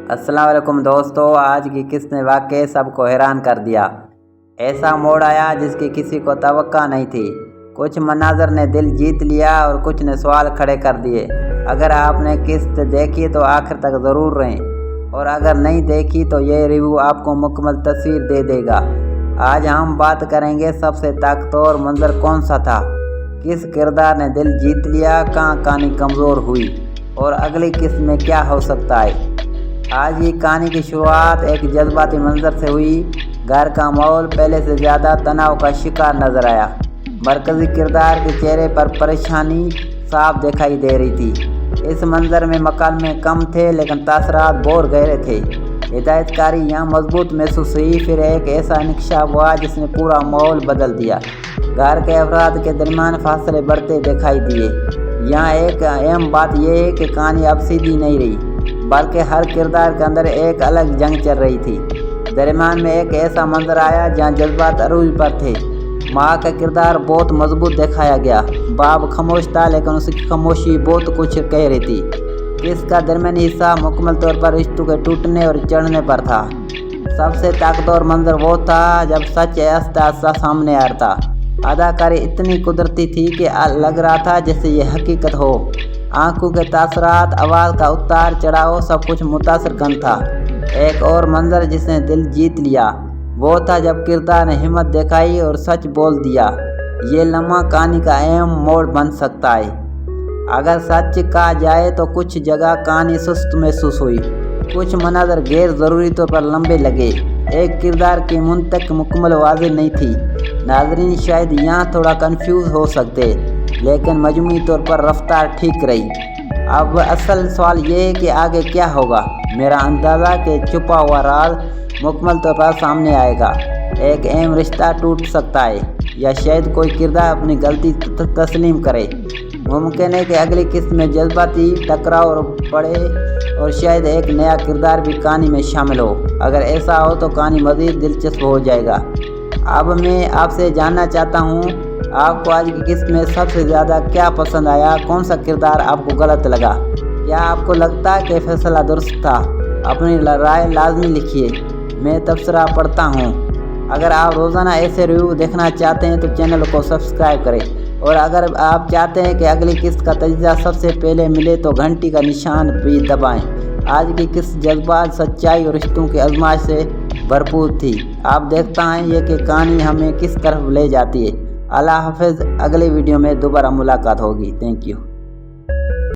अस्सलाम वालेकुम दोस्तों, आज की किस्त ने वाकई सबको हैरान कर दिया। ऐसा मोड़ आया जिसकी किसी को तवक्का नहीं थी। कुछ मनाजर ने दिल जीत लिया और कुछ ने सवाल खड़े कर दिए। अगर आपने किस्त देखी तो आखिर तक ज़रूर रहें, और अगर नहीं देखी तो ये रिव्यू आपको मुकम्मल तस्वीर दे देगा। आज हम बात करेंगे सबसे ताकतवर मंजर कौन सा था, किस किरदार ने दिल जीत लिया, कहाँ कहानी कमज़ोर हुई और अगली किस्त में क्या हो सकता है। आज की कहानी की शुरुआत एक जज्बाती मंजर से हुई। घर का माहौल पहले से ज़्यादा तनाव का शिकार नजर आया। मरकजी किरदार के चेहरे पर परेशानी साफ दिखाई दे रही थी। इस मंजर में मकालमे कम थे लेकिन तासरात बहुत गहरे थे। हिदायतकारी यहाँ मजबूत महसूस हुई। फिर एक ऐसा इंकशाफ हुआ जिसने पूरा माहौल बदल दिया। घर के अफराद के दरमियान फासले बढ़ते दिखाई दिए। यहाँ एक अहम बात यह है कि कहानी अब सीधी नहीं रही, बल्कि हर किरदार के अंदर एक अलग जंग चल रही थी। दरमियान में एक ऐसा मंजर आया जहाँ जज्बात अरूज पर थे। माँ का किरदार बहुत मजबूत दिखाया गया। बाप खामोश था लेकिन उसकी खामोशी बहुत कुछ कह रही थी। इसका दरमियानी हिस्सा मुकम्मल तौर पर रिश्तों के टूटने और चढ़ने पर था। सबसे ताकतवर मंजर वो था जब सच आहिस्ता आहिस्ता सामने आ रहा था। अदाकारी इतनी कुदरती थी कि लग रहा था जैसे ये हकीकत हो। आंखों के तासरात, आवाज़ का उतार चढ़ाव, सब कुछ मुतासर कन था। एक और मंजर जिसने दिल जीत लिया वो था जब किरदार ने हिम्मत दिखाई और सच बोल दिया। ये लम्हा कहानी का अहम मोड़ बन सकता है। अगर सच कहा जाए तो कुछ जगह कहानी सुस्त महसूस हुई, कुछ मनाजर गैर ज़रूरी तौर पर लंबे लगे, एक किरदार की मुंतक मुकम्मल वाज़ेह नहीं थी। नाज़रीन शायद यहाँ थोड़ा कंफ्यूज हो सकते, लेकिन मजमूई तौर पर रफ्तार ठीक रही। अब असल सवाल ये है कि आगे क्या होगा। मेरा अंदाज़ा कि छुपा हुआ राज मुकम्मल तौर पर सामने आएगा। एक अहम रिश्ता टूट सकता है, या शायद कोई किरदार अपनी गलती तस्लीम करे। मुमकिन है कि अगली किस्त में जज्बाती टकराव पड़े और शायद एक नया किरदार भी कहानी में शामिल हो। अगर ऐसा हो तो कहानी मज़ीद दिलचस्प हो जाएगा। अब मैं आपसे जानना चाहता हूँ, आपको आज की किस्त में सबसे ज़्यादा क्या पसंद आया, कौन सा किरदार आपको गलत लगा, क्या आपको लगता है कि फैसला दुरुस्त था? अपनी राय लाजमी लिखिए, मैं तबसरा पढ़ता हूँ। अगर आप रोज़ाना ऐसे रिव्यू देखना चाहते हैं तो चैनल को सब्सक्राइब करें, और अगर आप चाहते हैं कि अगली किस्त का तजज़िया सबसे पहले मिले तो घंटी का निशान भी दबाएं। आज की किस्त जज्बात, सच्चाई और रिश्तों की आजमाइश से भरपूर थी। आप देखता हैं ये कि कहानी हमें किस तरफ ले जाती है। अल्लाह हाफ़िज़। अगले वीडियो में दोबारा मुलाकात होगी। Thank you.